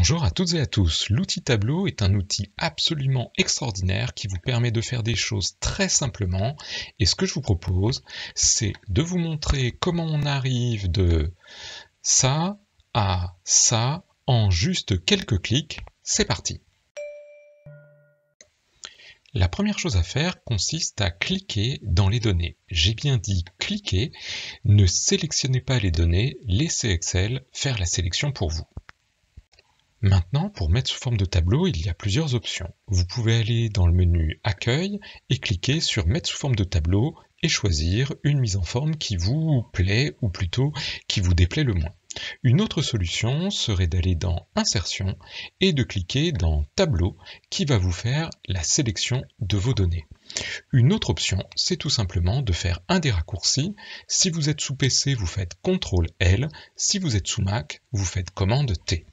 Bonjour à toutes et à tous, l'outil Tableau est un outil absolument extraordinaire qui vous permet de faire des choses très simplement, et ce que je vous propose, c'est de vous montrer comment on arrive de ça à ça en juste quelques clics. C'est parti! La première chose à faire consiste à cliquer dans les données. J'ai bien dit cliquer, ne sélectionnez pas les données, laissez Excel faire la sélection pour vous. Maintenant, pour mettre sous forme de tableau, il y a plusieurs options. Vous pouvez aller dans le menu Accueil et cliquer sur Mettre sous forme de tableau et choisir une mise en forme qui vous plaît ou plutôt qui vous déplaît le moins. Une autre solution serait d'aller dans Insertion et de cliquer dans Tableau qui va vous faire la sélection de vos données. Une autre option, c'est tout simplement de faire un des raccourcis. Si vous êtes sous PC, vous faites CTRL-L. Si vous êtes sous Mac, vous faites commande T.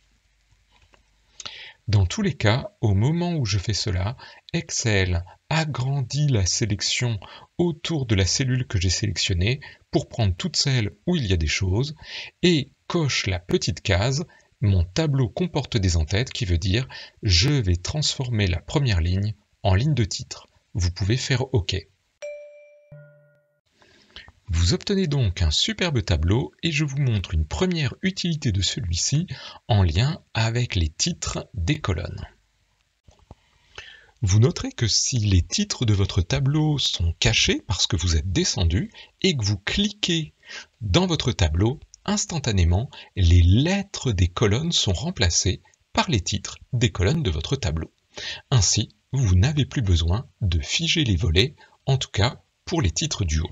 Dans tous les cas, au moment où je fais cela, Excel agrandit la sélection autour de la cellule que j'ai sélectionnée pour prendre toutes celles où il y a des choses et coche la petite case « Mon tableau comporte des en-têtes » qui veut dire « Je vais transformer la première ligne en ligne de titre ». Vous pouvez faire OK. Vous obtenez donc un superbe tableau et je vous montre une première utilité de celui-ci en lien avec les titres des colonnes. Vous noterez que si les titres de votre tableau sont cachés parce que vous êtes descendu et que vous cliquez dans votre tableau, instantanément, les lettres des colonnes sont remplacées par les titres des colonnes de votre tableau. Ainsi, vous n'avez plus besoin de figer les volets, en tout cas pour les titres du haut.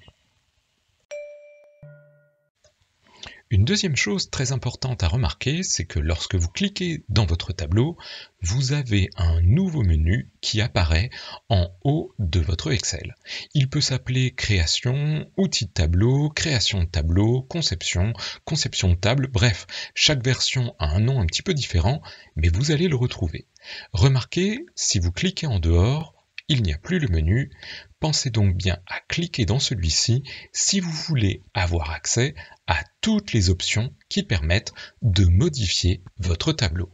Une deuxième chose très importante à remarquer, c'est que lorsque vous cliquez dans votre tableau, vous avez un nouveau menu qui apparaît en haut de votre Excel. Il peut s'appeler Création, Outils de tableau, Création de tableau, Conception, Conception de table, bref, chaque version a un nom un petit peu différent, mais vous allez le retrouver. Remarquez, si vous cliquez en dehors, il n'y a plus le menu. Pensez donc bien à cliquer dans celui-ci si vous voulez avoir accès à toutes les options qui permettent de modifier votre tableau.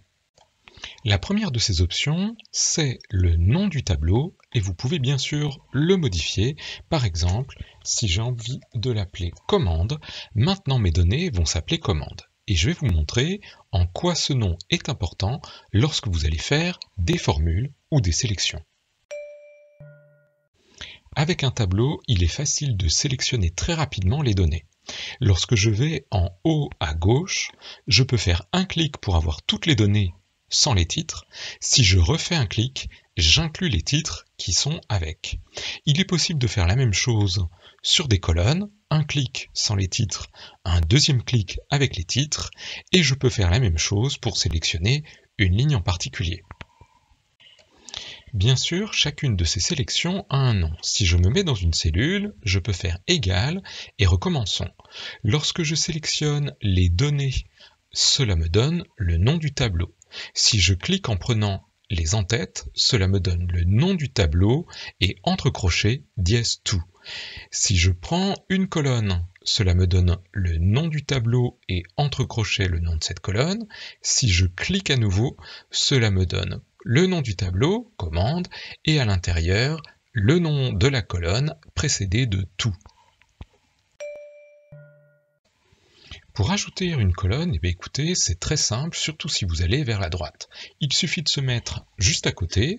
La première de ces options, c'est le nom du tableau et vous pouvez bien sûr le modifier. Par exemple, si j'ai envie de l'appeler commande, maintenant mes données vont s'appeler commande. Et je vais vous montrer en quoi ce nom est important lorsque vous allez faire des formules ou des sélections. Avec un tableau, il est facile de sélectionner très rapidement les données. Lorsque je vais en haut à gauche, je peux faire un clic pour avoir toutes les données sans les titres. Si je refais un clic, j'inclus les titres qui sont avec. Il est possible de faire la même chose sur des colonnes, un clic sans les titres, un deuxième clic avec les titres, et je peux faire la même chose pour sélectionner une ligne en particulier. Bien sûr, chacune de ces sélections a un nom. Si je me mets dans une cellule, je peux faire égal et recommençons. Lorsque je sélectionne les données, cela me donne le nom du tableau. Si je clique en prenant les en-têtes, cela me donne le nom du tableau et entre crochets, dièse tout. Si je prends une colonne, cela me donne le nom du tableau et entre crochets le nom de cette colonne. Si je clique à nouveau, cela me donne le nom du tableau, commande, et à l'intérieur, le nom de la colonne précédé de tout. Pour ajouter une colonne, écoutez, c'est très simple, surtout si vous allez vers la droite. Il suffit de se mettre juste à côté,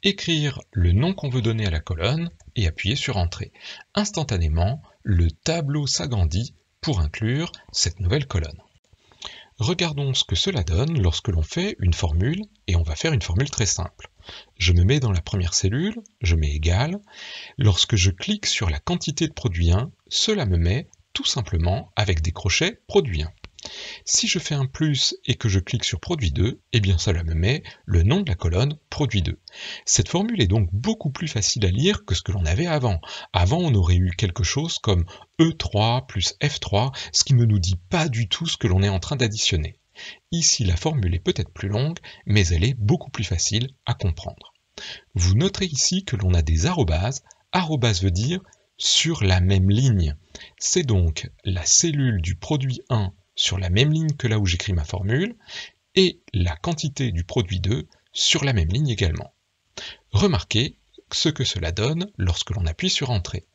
écrire le nom qu'on veut donner à la colonne et appuyer sur Entrée. Instantanément, le tableau s'agrandit pour inclure cette nouvelle colonne. Regardons ce que cela donne lorsque l'on fait une formule, et on va faire une formule très simple. Je me mets dans la première cellule, je mets égal. Lorsque je clique sur la quantité de produit 1, cela me met tout simplement avec des crochets produit 1. Si je fais un plus et que je clique sur produit 2, eh bien cela me met le nom de la colonne produit 2. Cette formule est donc beaucoup plus facile à lire que ce que l'on avait avant. Avant, on aurait eu quelque chose comme E3 plus F3, ce qui ne nous dit pas du tout ce que l'on est en train d'additionner. Ici, la formule est peut-être plus longue, mais elle est beaucoup plus facile à comprendre. Vous noterez ici que l'on a des arrobases. Arrobase veut dire sur la même ligne. C'est donc la cellule du produit 1 sur la même ligne que là où j'écris ma formule, et la quantité du produit 2 sur la même ligne également. Remarquez ce que cela donne lorsque l'on appuie sur Entrée.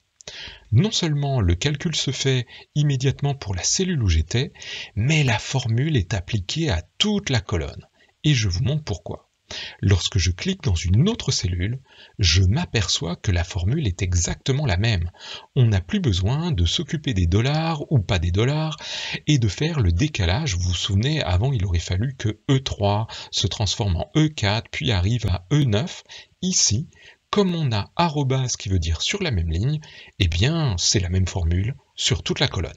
Non seulement le calcul se fait immédiatement pour la cellule où j'étais, mais la formule est appliquée à toute la colonne. Et je vous montre pourquoi. Lorsque je clique dans une autre cellule, je m'aperçois que la formule est exactement la même. On n'a plus besoin de s'occuper des dollars ou pas des dollars et de faire le décalage. Vous vous souvenez, avant il aurait fallu que E3 se transforme en E4 puis arrive à E9. Ici, comme on a arrobase qui veut dire sur la même ligne, eh bien c'est la même formule sur toute la colonne.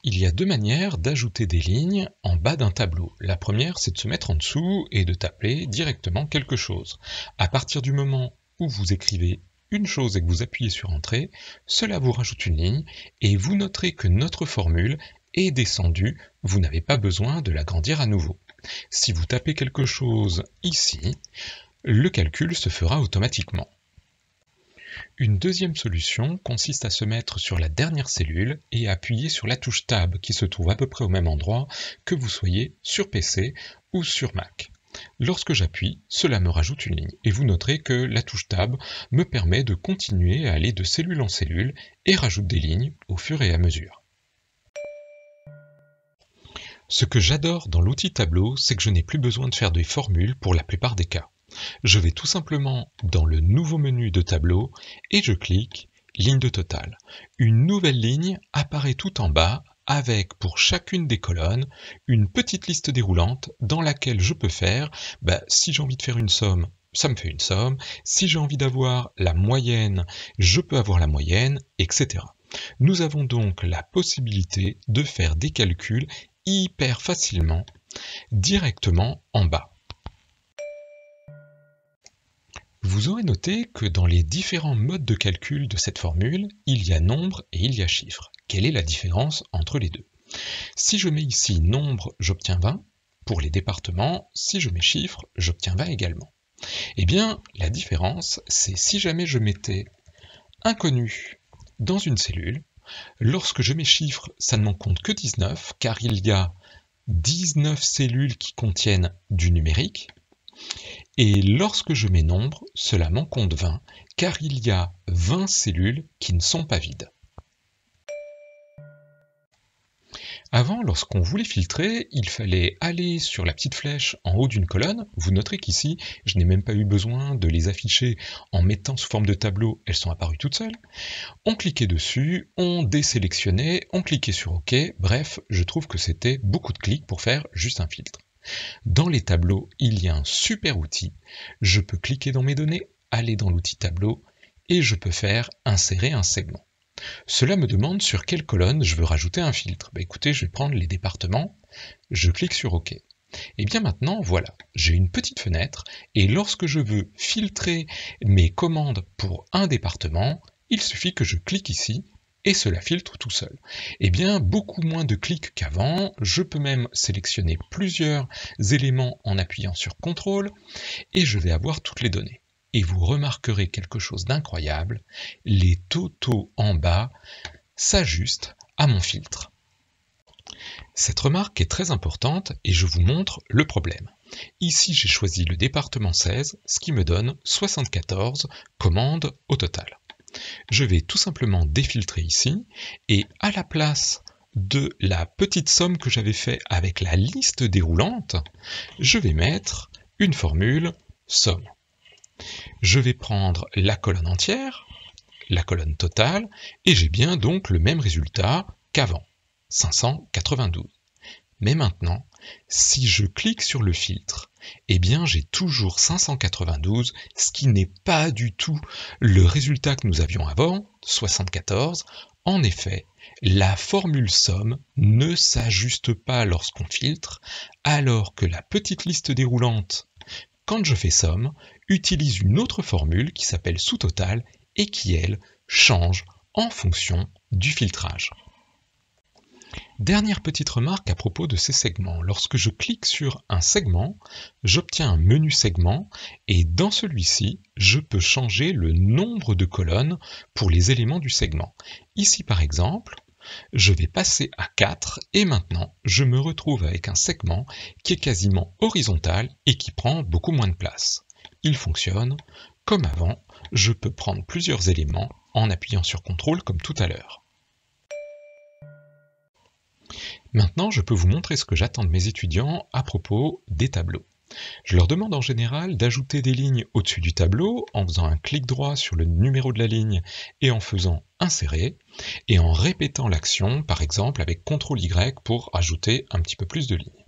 Il y a deux manières d'ajouter des lignes en bas d'un tableau. La première, c'est de se mettre en dessous et de taper directement quelque chose. À partir du moment où vous écrivez une chose et que vous appuyez sur Entrée, cela vous rajoute une ligne et vous noterez que notre formule est descendue. Vous n'avez pas besoin de l'agrandir à nouveau. Si vous tapez quelque chose ici, le calcul se fera automatiquement. Une deuxième solution consiste à se mettre sur la dernière cellule et à appuyer sur la touche Tab qui se trouve à peu près au même endroit que vous soyez sur PC ou sur Mac. Lorsque j'appuie, cela me rajoute une ligne et vous noterez que la touche Tab me permet de continuer à aller de cellule en cellule et rajoute des lignes au fur et à mesure. Ce que j'adore dans l'outil Tableau, c'est que je n'ai plus besoin de faire des formules pour la plupart des cas. Je vais tout simplement dans le nouveau menu de Tableau et je clique ligne de totale. Une nouvelle ligne apparaît tout en bas avec pour chacune des colonnes une petite liste déroulante dans laquelle je peux faire, si j'ai envie de faire une somme, ça me fait une somme, si j'ai envie d'avoir la moyenne, je peux avoir la moyenne, etc. Nous avons donc la possibilité de faire des calculs hyper facilement directement en bas. Vous aurez noté que dans les différents modes de calcul de cette formule, il y a nombre et il y a chiffre. Quelle est la différence entre les deux? Si je mets ici nombre, j'obtiens 20. Pour les départements, si je mets chiffre, j'obtiens 20 également. Eh bien, la différence, c'est si jamais je mettais inconnu dans une cellule, lorsque je mets chiffre, ça ne m'en compte que 19, car il y a 19 cellules qui contiennent du numérique. Et lorsque je mets nombre, cela m'en compte 20, car il y a 20 cellules qui ne sont pas vides. Avant, lorsqu'on voulait filtrer, il fallait aller sur la petite flèche en haut d'une colonne. Vous noterez qu'ici, je n'ai même pas eu besoin de les afficher en mettant sous forme de tableau, elles sont apparues toutes seules. On cliquait dessus, on désélectionnait, on cliquait sur OK, bref, je trouve que c'était beaucoup de clics pour faire juste un filtre. Dans les tableaux, il y a un super outil. Je peux cliquer dans mes données, aller dans l'outil tableau et je peux faire insérer un segment. Cela me demande sur quelle colonne je veux rajouter un filtre. Écoutez, je vais prendre les départements, je clique sur OK. Et bien maintenant, voilà, j'ai une petite fenêtre et lorsque je veux filtrer mes commandes pour un département, il suffit que je clique ici et cela filtre tout seul. Eh bien, beaucoup moins de clics qu'avant, je peux même sélectionner plusieurs éléments en appuyant sur CTRL, et je vais avoir toutes les données. Et vous remarquerez quelque chose d'incroyable, les totaux en bas s'ajustent à mon filtre. Cette remarque est très importante et je vous montre le problème. Ici, j'ai choisi le département 16, ce qui me donne 74 commandes au total. Je vais tout simplement défiltrer ici et à la place de la petite somme que j'avais fait avec la liste déroulante, je vais mettre une formule somme. Je vais prendre la colonne entière, la colonne totale, et j'ai bien donc le même résultat qu'avant, 592. Mais maintenant, si je clique sur le filtre, eh bien j'ai toujours 592, ce qui n'est pas du tout le résultat que nous avions avant, 74. En effet, la formule somme ne s'ajuste pas lorsqu'on filtre, alors que la petite liste déroulante, quand je fais somme, utilise une autre formule qui s'appelle sous-total et qui, elle, change en fonction du filtrage. Dernière petite remarque à propos de ces segments. Lorsque je clique sur un segment, j'obtiens un menu segment et dans celui-ci, je peux changer le nombre de colonnes pour les éléments du segment. Ici par exemple, je vais passer à 4 et maintenant je me retrouve avec un segment qui est quasiment horizontal et qui prend beaucoup moins de place. Il fonctionne comme avant, je peux prendre plusieurs éléments en appuyant sur CTRL comme tout à l'heure. Maintenant, je peux vous montrer ce que j'attends de mes étudiants à propos des tableaux. Je leur demande en général d'ajouter des lignes au-dessus du tableau en faisant un clic droit sur le numéro de la ligne et en faisant insérer et en répétant l'action, par exemple avec CTRL-Y pour ajouter un petit peu plus de lignes.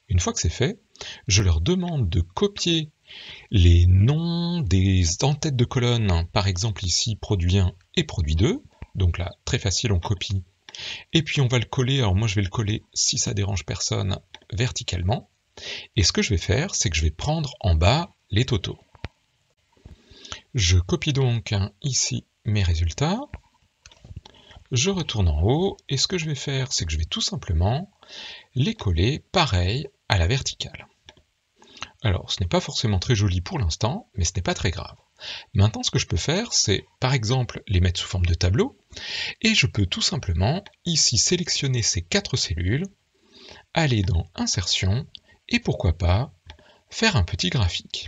Une fois que c'est fait, je leur demande de copier les noms des en-têtes de colonne, par exemple ici produit 1 et produit 2, donc là très facile, on copie, et puis on va le coller, alors moi je vais le coller si ça dérange personne verticalement. Et ce que je vais faire, c'est que je vais prendre en bas les totaux. Je copie donc ici mes résultats, je retourne en haut, et ce que je vais faire, c'est que je vais tout simplement les coller pareil à la verticale. Alors, ce n'est pas forcément très joli pour l'instant, mais ce n'est pas très grave. Maintenant, ce que je peux faire, c'est par exemple les mettre sous forme de tableau, et je peux tout simplement ici sélectionner ces 4 cellules, aller dans Insertion, et pourquoi pas faire un petit graphique.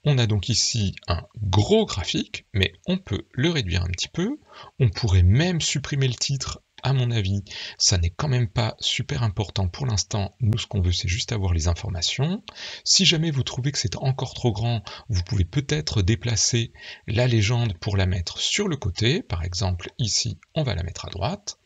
On a donc ici un gros graphique, mais on peut le réduire un petit peu. On pourrait même supprimer le titre, à mon avis, ça n'est quand même pas super important pour l'instant. Nous, ce qu'on veut, c'est juste avoir les informations. Si jamais vous trouvez que c'est encore trop grand, vous pouvez peut-être déplacer la légende pour la mettre sur le côté. Par exemple, ici, on va la mettre à droite.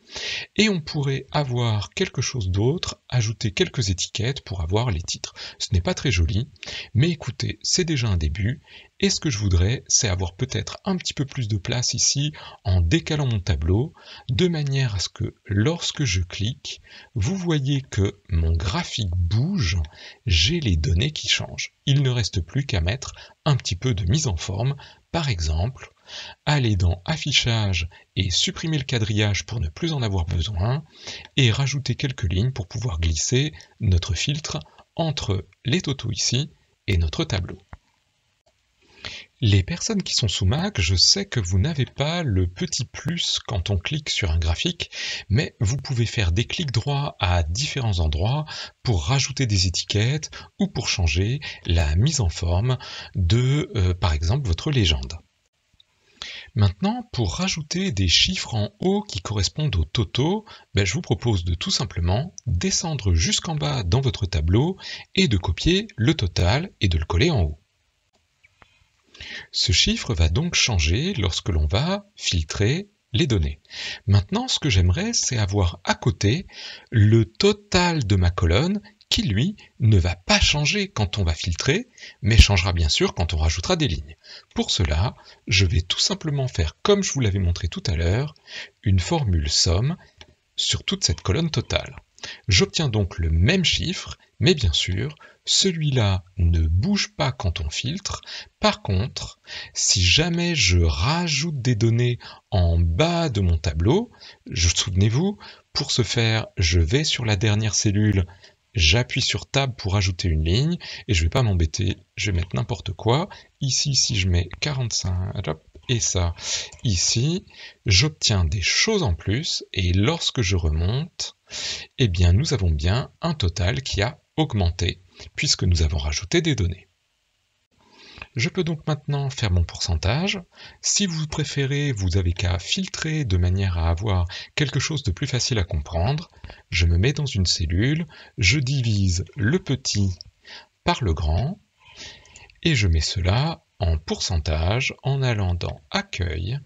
Et on pourrait avoir quelque chose d'autre, ajouter quelques étiquettes pour avoir les titres. Ce n'est pas très joli, mais écoutez, c'est déjà un début, et ce que je voudrais, c'est avoir peut-être un petit peu plus de place ici, en décalant mon tableau, de manière à ce que lorsque je clique, vous voyez que mon graphique bouge, j'ai les données qui changent. Il ne reste plus qu'à mettre un petit peu de mise en forme, par exemple, aller dans Affichage et supprimer le quadrillage pour ne plus en avoir besoin, et rajouter quelques lignes pour pouvoir glisser notre filtre entre les totaux ici et notre tableau. Les personnes qui sont sous Mac, je sais que vous n'avez pas le petit plus quand on clique sur un graphique, mais vous pouvez faire des clics droits à différents endroits pour rajouter des étiquettes ou pour changer la mise en forme de, par exemple, votre légende. Maintenant, pour rajouter des chiffres en haut qui correspondent aux totaux, je vous propose de tout simplement descendre jusqu'en bas dans votre tableau et de copier le total et de le coller en haut. Ce chiffre va donc changer lorsque l'on va filtrer les données. Maintenant, ce que j'aimerais, c'est avoir à côté le total de ma colonne qui, lui, ne va pas changer quand on va filtrer, mais changera bien sûr quand on rajoutera des lignes. Pour cela, je vais tout simplement faire, comme je vous l'avais montré tout à l'heure, une formule somme sur toute cette colonne totale. J'obtiens donc le même chiffre, mais bien sûr, celui-là ne bouge pas quand on filtre. Par contre, si jamais je rajoute des données en bas de mon tableau, souvenez-vous, pour ce faire, je vais sur la dernière cellule, j'appuie sur Tab pour ajouter une ligne, et je ne vais pas m'embêter, je vais mettre n'importe quoi. Ici, si je mets 45, hop, et ça, ici, j'obtiens des choses en plus, et lorsque je remonte, eh bien, nous avons bien un total qui a augmenté, puisque nous avons rajouté des données. Je peux donc maintenant faire mon pourcentage. Si vous préférez, vous avez qu'à filtrer de manière à avoir quelque chose de plus facile à comprendre. Je me mets dans une cellule, je divise le petit par le grand, et je mets cela en pourcentage en allant dans Accueil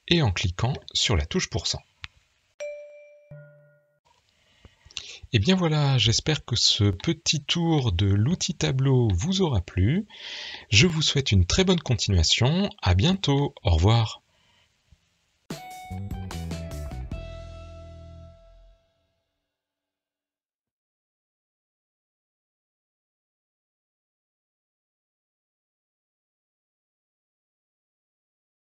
et en cliquant sur la touche %. Et bien voilà, j'espère que ce petit tour de l'outil tableau vous aura plu. Je vous souhaite une très bonne continuation. À bientôt. Au revoir.